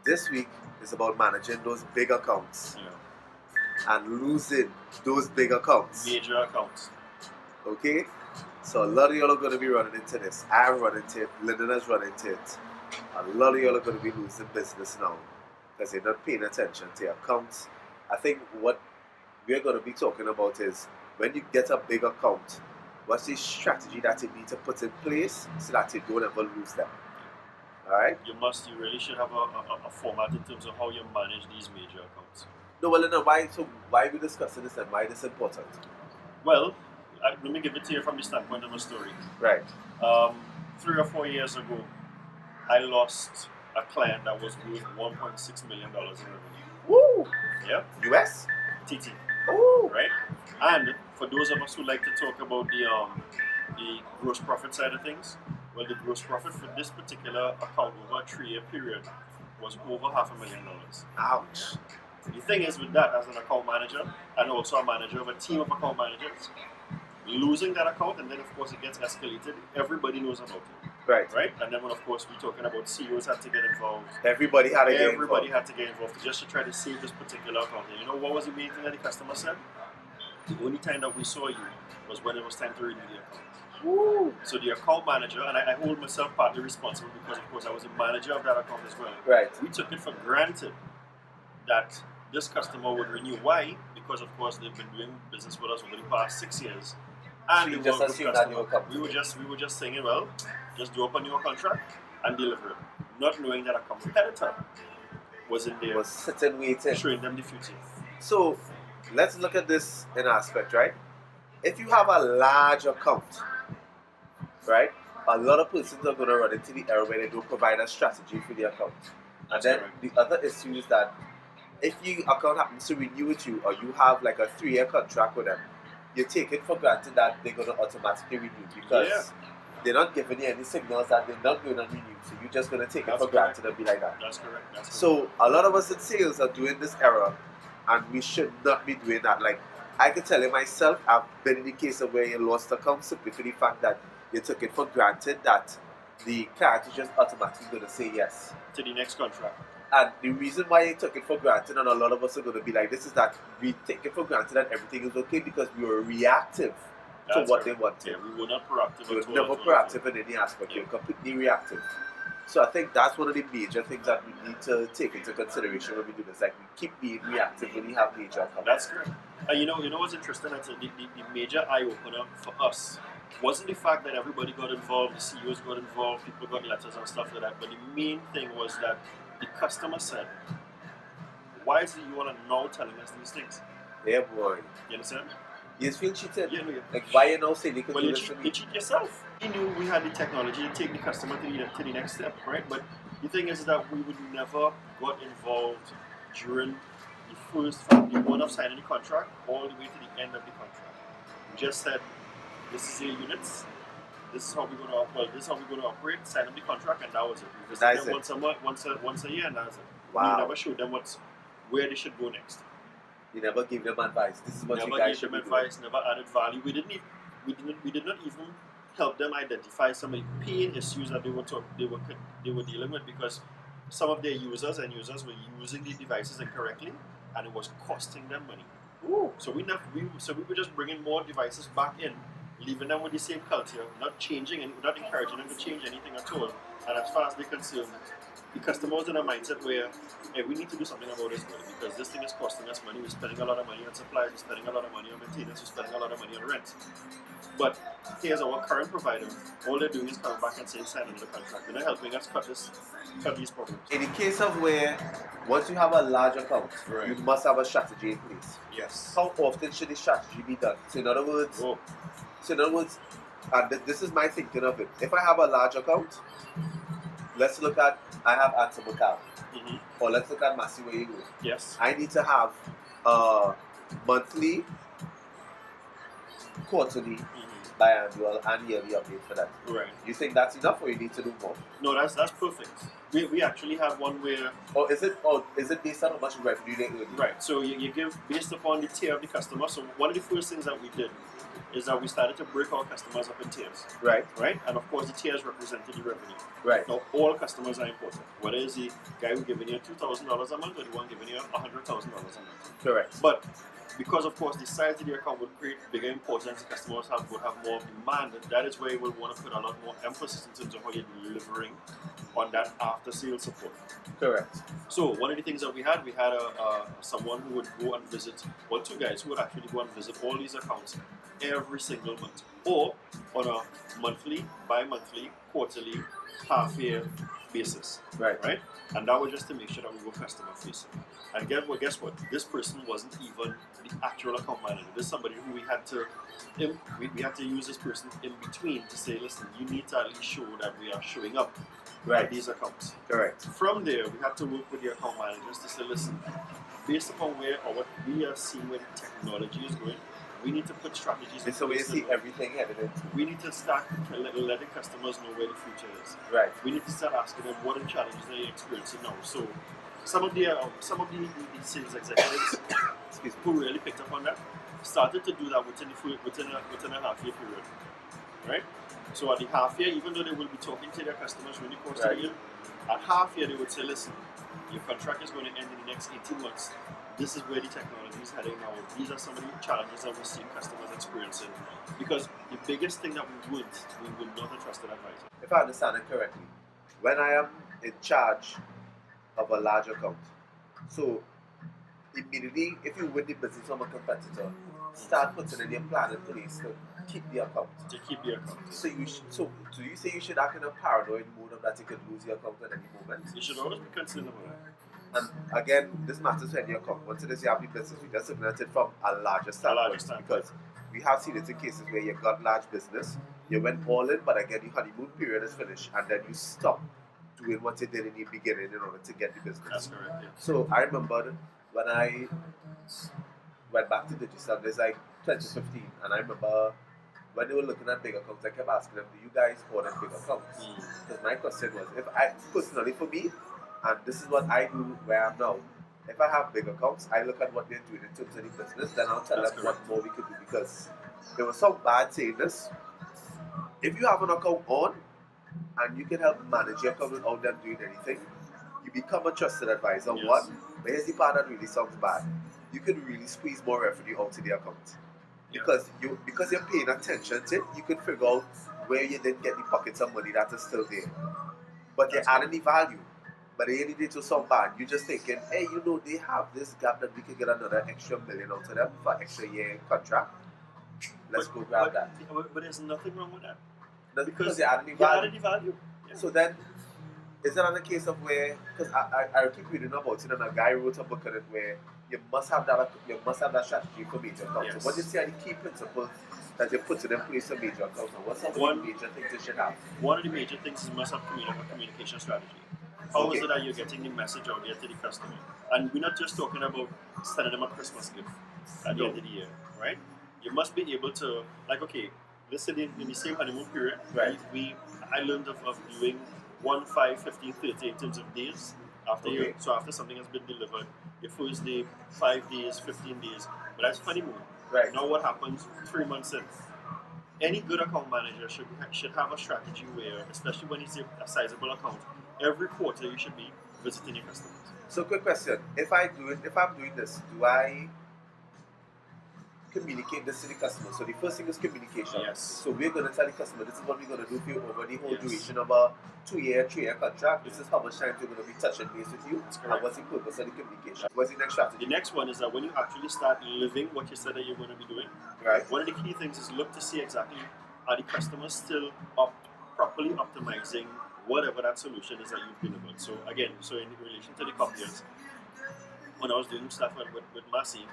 this week is about managing those big accounts Yeah. and losing those big accounts. Major accounts. Okay? So a lot of y'all are going to be running into this. I'm running into it. Lyndon has run into it. A lot of y'all are going to be losing business now because you're not paying attention to your accounts. I think what we're going to be talking about is when you get a big account, what's the strategy that you need to put in place so that you don't ever lose them? Alright? You really should have a format in terms of how you manage these major accounts. No, well, then why are we discussing this and why is this important? Well, let me give it to you from the standpoint of a story. Right. 3 or 4 years ago, I lost a client that was worth $1.6 million in revenue. Woo! Yeah? US? TT. Woo! Right? And for those of us who like to talk about the gross profit side of things, well, the gross profit for this particular account over a 3-year period was over $500,000. Ouch. The thing is with that, as an account manager and also a manager of a team of account managers, losing that account and then of course it gets escalated, everybody knows about it. Right. Right? And then when of course we're talking about CEOs had to get involved. Everybody had to get involved. Everybody had to get involved just to try to save this particular account. And you know what was the main thing that the customer said? The only time that we saw you was when it was time to renew the account. Woo! So the account manager, and I hold myself partly responsible because of course I was a manager of that account as well. Right. We took it for granted that this customer would renew. Why? Because of course they've been doing business with us over the past 6 years. And So you they just were a good assumed that customer. they would come. We were just saying, well, just do up a new contract and deliver it. Not knowing that a competitor was in there Was sitting waiting. showing them the future. So let's look at this in aspect, right? If you have a large account, right, a lot of persons are going to run into the error where they don't provide a strategy for the account. And That's then correct. the other issue is that if your account happens to renew with you or you have like a 3-year contract with them, you take it for granted that they're going to automatically renew because Yeah. they're not giving you any signals that they're not going to renew. So you're just going to take That's it for granted and be like that. That's correct. That's correct. So a lot of us in sales are doing this error, and we should not be doing that. Like I can tell you myself, I've been in the case of where you lost account simply for the fact that you took it for granted that the client is just automatically going to say yes. to the next contract. And the reason why you took it for granted, and a lot of us are going to be like this, is that we take it for granted that everything is okay because we were reactive to That's what correct. they wanted. Yeah, we were not proactive. We at were all, never at all, proactive at all. in any aspect. We Yeah. were completely reactive. So I think that's one of the major things that we need to take into consideration when we do this. Like we keep being reactive when we have major accounts. That's correct. You know what's interesting? That's the major eye opener for us wasn't the fact that everybody got involved, the CEOs got involved, people got letters and stuff like that. But the main thing was that the customer said, "Why is it you all are now telling us these things?" Yeah, boy. You understand? You just feel cheated. Yeah, no, yeah. Like why you now saying you could Well, do you this to cheat, me? you cheat yourself. You knew we had the technology to take the customer to the next step, right? But the thing is that we would never got involved during the first, from the one of signing the contract all the way to the end of the contract. We just said, this is your units, this is how we're going to operate, sign up the contract, and that was it. We visit That's them it. once a month, once a year, and that's it. Wow. We never showed them where they should go next. You never give them advice. This is what Never you guys gave should them be doing. advice, never added value. We did not even help them identify some of the pain issues that they were dealing with because some of their users were using the devices incorrectly, and it was costing them money. Ooh. So we were just bringing more devices back in, leaving them with the same culture, not changing and not encouraging them to change anything at all. And as far as they're concerned, the customer was in a mindset where, hey, we need to do something about this money because this thing is costing us money. We're spending a lot of money on supplies, we're spending a lot of money on maintenance, we're spending a lot of money on rent. But here's our current provider. All they're doing is coming back and saying sign another contract. They're not helping us cut these problems. In the case of where once you have a large account, Right. you must have a strategy in place. Yes. How often should the strategy be done? So in other words, Oh, and this is my thinking of it. If I have a large account, let's look at I have Answer Macal, mhm. or let's look at Massey where you go. Yes. I need to have monthly, quarterly, Mhm. biannual, and yearly update for that. Right. You think that's enough, or you need to do more? No, that's perfect. We actually have one where Or is it based on how much revenue they earn? right. So you give based upon the tier of the customer. So one of the first things that we did is that we started to break our customers up in tiers, Right. right? And of course, the tiers represented the revenue. Right. Now, all customers are important. Whether it's the guy who's giving you $2,000 a month or the one giving you $100,000 a month. Correct. But because, of course, the size of the account would create bigger importance, customers would have more demand, and that is where you will want to put a lot more emphasis in terms of how you're delivering on that after-sales support. Correct. So one of the things that we had someone who would go and visit, well, two guys who would actually go and visit all these accounts every single month, or on a monthly, bi-monthly, quarterly, half-year basis. Right. Right? And that was just to make sure that we were customer facing. And guess what? This person wasn't even the actual account manager. This is somebody who we had to use this person in between to say, listen, you need to at least show that we are showing up at these accounts. Correct. From there, we had to work with the account managers to say, listen, based upon where or what we are seeing where the technology is going, we need to put strategies in So we place. see everything evident. We need to start letting customers know where the future is. Right. We need to start asking them what are the challenges they're experiencing now. So some of the sales executives who really picked up on that started to do that within a half-year period, right? So at the half year, even though they will be talking to their customers during the course of the year, at half year they would say, listen, your contract is going to end in the next 18 months. This is where the technology is heading now. These are some of the challenges that we're seeing customers experiencing. Because the biggest thing that we would not a trusted advisor. If I understand it correctly, when I am in charge of a large account, so immediately, if you win the business from a competitor, start putting in your plan in place to keep the account. To keep the account. So do you say you should act in a paranoid mode of that you could lose your account at any moment? You should always be concerned about that. And again, this matters when your account. Once it is you have the business, we just looking at it from a larger standpoint. Because we have seen it in cases where you got large business, you went all in, but again, the honeymoon period is finished, and then you stop doing what you did in the beginning in order to get the business. That's correct, yeah. So I remember when I went back to Digicel, there's like 2015, and I remember when they were looking at big accounts, I kept asking them, do you guys order big accounts? Because my question was, if I, personally for me, and this is what I do where I'm now, if I have big accounts, I look at what they're doing in terms of the business, then I'll tell them what more we could do, because there was some bad saying this. If you have an account on, and you can help manage your account without them doing anything, you become a trusted advisor. Yes. One, but here's the part that really sounds bad. You can really squeeze more revenue out of the account. Because you're paying attention to it, you can figure out where you didn't get the pockets of money that is still there. But they're adding the value. But they did it to some bad. You're just thinking, hey, you know, they have this gap that we can get another extra $1 million out of them for extra year contract. Let's go grab that. But there's nothing wrong with that. Because they're adding the value. Added the value. Yeah. So then, is it on a case of where, because I keep reading about it, and a guy wrote a book on it where you must have that strategy for major accounts. Yes. So what do you say are the key principles that you put in place for major accounts? And what's some of the major things you should have? One of the major things is you must have a communication strategy. How is it that you're getting the message out there to the customer? And we're not just talking about sending them a Christmas gift at the end of the year, right? You must be able to, like, okay, let's say in the same honeymoon period, right? I learned of doing 1, 5, 15, 30 in terms of days after you. So after something has been delivered, your first day, 5 days, 15 days, but that's honeymoon. Right. Now what happens 3 months in? Any good account manager should have a strategy where, especially when it's a sizable account, every quarter you should be visiting your customers. So quick question: if I'm doing this, do I communicate this to the customer? So the first thing is communication. Yes. So we're going to tell the customer, this is what we're going to do for you over the whole duration of a 2-year, 3-year contract. This is how much time we're going to be touching base with you. And what's the purpose of the communication? What's the next strategy? The next one is that when you actually start living what you said that you're going to be doing, right? One of the key things is look to see exactly are the customers still properly optimizing whatever that solution is that you've delivered. So again, in relation to the copiers, when I was doing stuff with Massey,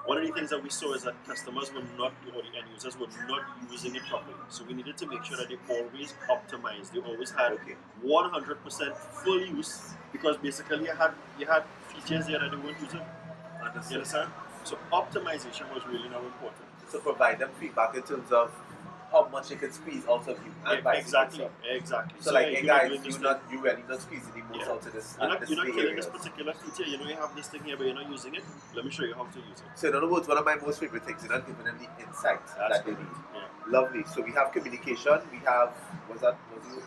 one of the things that we saw is that customers were not, or the end users were not using it properly. So we needed to make sure that they always optimized. They always had 100% full use, because basically you had features there that they weren't using. You understand? So optimization was really now important. So provide them feedback in terms of how much they can squeeze out of you and vice Exactly, versa. exactly. So like, yeah, hey you're not guys, doing this you really not squeezing the most out of this You're not this killing areas. this particular feature. You know, you have this thing here, but you're not using it. Let me show you how to use it. So in other words, one of my most favorite things, you're not giving them the insight that they need. Yeah. Lovely. So we have communication. We have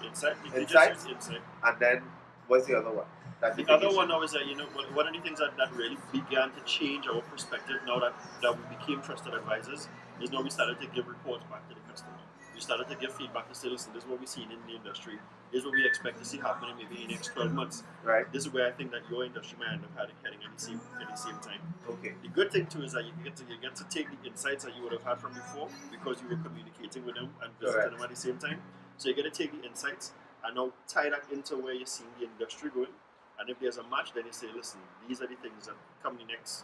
Insight. Insight. Insight. And then what's the other one? That's the other one now is that, you know, one of the things that really began to change our perspective now that we became trusted advisors is now we started to give reports back to the customer. We started to give feedback to say, listen, this is what we've seen in the industry. This is what we expect to see happening maybe in the next 12 months. Right. This is where I think that your industry might end up heading at the same time. Okay. The good thing too is that you get to take the insights that you would have had from before because you were communicating with them and visiting them at the same time. So you get to take the insights and now tie that into where you're seeing the industry going. And if there's a match, then you say, listen, these are the things that come the next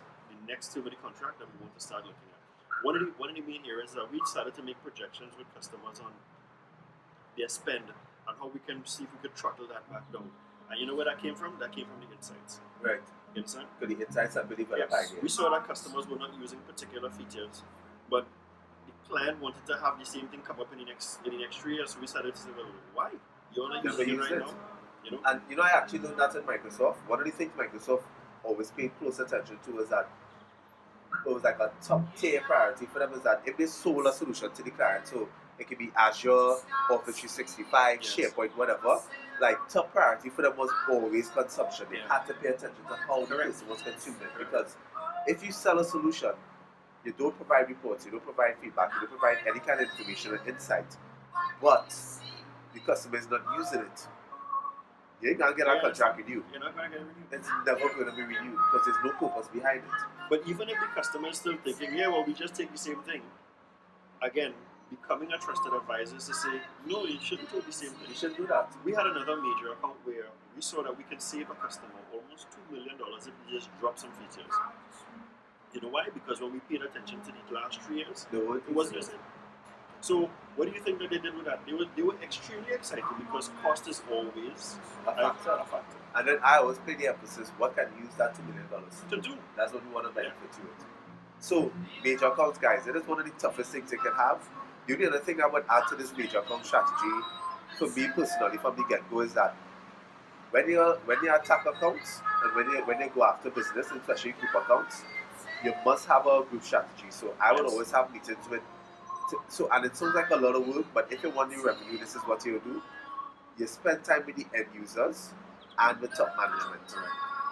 term of the contract that we want to start looking at. One of the main areas that we started to make projections with customers on their spend and how we can see if we could throttle that back down. And you know where that came from? That came from the insights. Right. You understand? So the insights and believe Yes. We saw that customers were not using particular features, but the client wanted to have the same thing come up in the next 3 years. So we started to say, well, why? You're not using it right now. You know? And you know, I actually learned that in Microsoft. One of the things Microsoft always paid close attention to was that it was like a top tier priority for them is that if they sold a solution to the client, so it could be Azure, Office 365, Yes. SharePoint, whatever, like top priority for them was always consumption. They had to pay attention to how the person was consuming it. Because if you sell a solution, you don't provide reports, you don't provide feedback, you don't provide any kind of information or insight, but the customer is not using it, you ain't gonna get a contract renewed. You're not gonna get renewed. It's never gonna be renewed because there's no purpose behind it. But even if the customer is still thinking, yeah, well, we just take the same thing, again, becoming a trusted advisor is to say, no, you shouldn't take the same thing. You should do that. We had another major account where we saw that we can save a customer almost $2 million if we just drop some features. You know why? Because when we paid attention to the last 3 years, it wasn't the same. So, what do you think that they did with that? They were extremely excited because cost is always a factor. And then I always play the emphasis, what can you use that $2 million to do? That's what we want to benefit to it. So, major accounts, guys, it is one of the toughest things you can have. The only other thing I would add to this major account strategy, for me personally, from the get-go, is that when you attack accounts and when you go after business, especially group accounts, you must have a group strategy. So I would always have meetings with. And it sounds like a lot of work, but if you want new revenue, this is what you do. You spend time with the end users and with top management.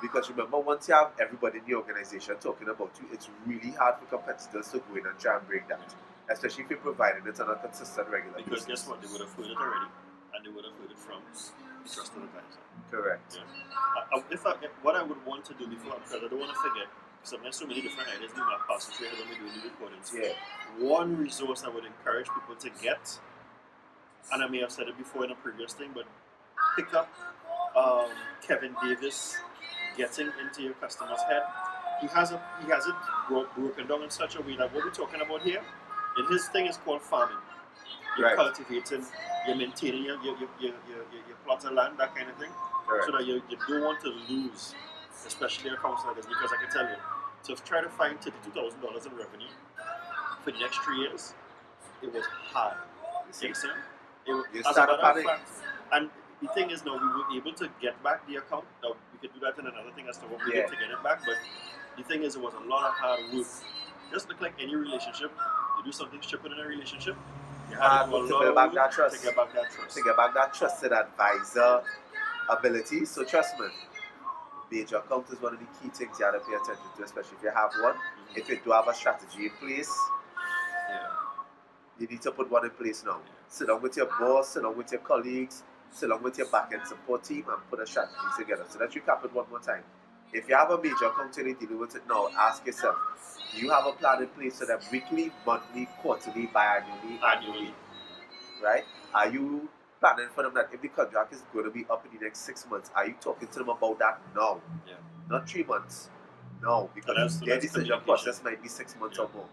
Because remember, once you have everybody in the organization talking about you, it's really hard for competitors to go in and try and break that. Especially if you're providing it on a consistent, regular basis. Because guess what? They would have heard it already, and they would have heard it from the trusted advisor. Correct. Yeah. What I would want to do before, because I don't want to forget, because there's so many different ideas in my past when we're doing the recordings. Yeah. One resource I would encourage people to get, and I may have said it before in a previous thing, but pick up Kevin Davis getting into your customer's head. He has it broken down in such a way that what we're talking about here, and his thing is called farming. You're cultivating, you're maintaining your plot of land, that kind of thing. Correct. So that you don't want to lose, especially accounts like this, because I can tell you, to try to find $32,000 in revenue for the next 3 years, it was hard. You see? You started panicking. And the thing is now, we were able to get back the account. Now, we could do that in another thing as to what we did to get it back, but the thing is, it was a lot of hard work. Just like any relationship, you do something stupid in a relationship, you have to build back that trust. To get back that trust. To get back that trusted advisor ability. So trust me, major account is one of the key things you have to pay attention to, especially if you have one. Mm-hmm. If you do have a strategy in place, you need to put one in place now. Sit down with your boss, sit down with your colleagues, sit down with your back-end support team and put a strategy together. So let's recap it one more time. If you have a major account and you're dealing with it now, ask yourself, do you have a plan in place for them weekly, monthly, quarterly, biannually, annually? Right? Are you planning for them that if the contract is going to be up in the next 6 months, are you talking to them about that now? Yeah. Not 3 months. No, because their decision process might be 6 months or more.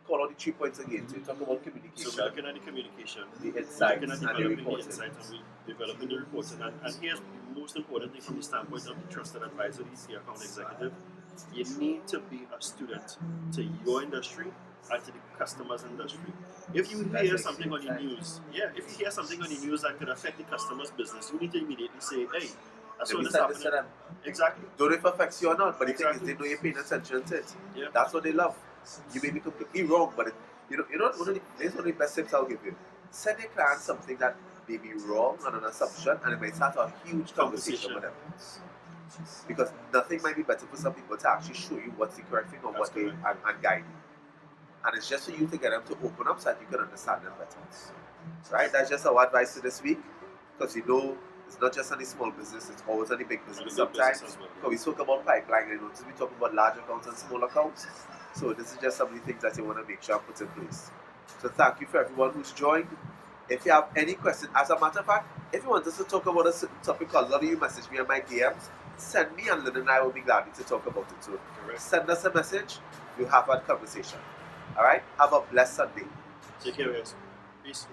Call out the 3 points again. So you talk about communication. So we're looking at the communication, the insights, and developing the insights, and developing the reporting. And here's the most important thing from the standpoint of the trusted advisor, the key account executive. You need to be a student to your industry and to the customers industry. If you hear something on the news, if you hear something on the news that could affect the customer's business, you need to immediately say, hey, I saw this happening. Exactly. Don't know if it affects you or not, but the thing Exactly. is, they know you're paying attention to it. Yeah. That's what they love. You may be completely wrong, but here's one of the best tips I'll give you. Send a client something that may be wrong on an assumption, and it may start a huge conversation with them. Because nothing might be better for some people to actually show you what's the correct thing or That's what they and guide you. And it's just for you to get them to open up so that you can understand them better. Right? That's just our advice to this week. Because it's not just on the small business, it's always on the big business sometimes. Because we spoke about pipeline, we talk about large accounts and small accounts. So this is just some of the things that you want to make sure and put in place. So thank you for everyone who's joined. If you have any questions, as a matter of fact, if you want us to talk about a certain topic, a lot of you message me on my DMs, send me, and Lyndon and I will be glad to talk about it. So send us a message, we'll have that conversation. Alright? Have a blessed Sunday. Take care, guys. Peace.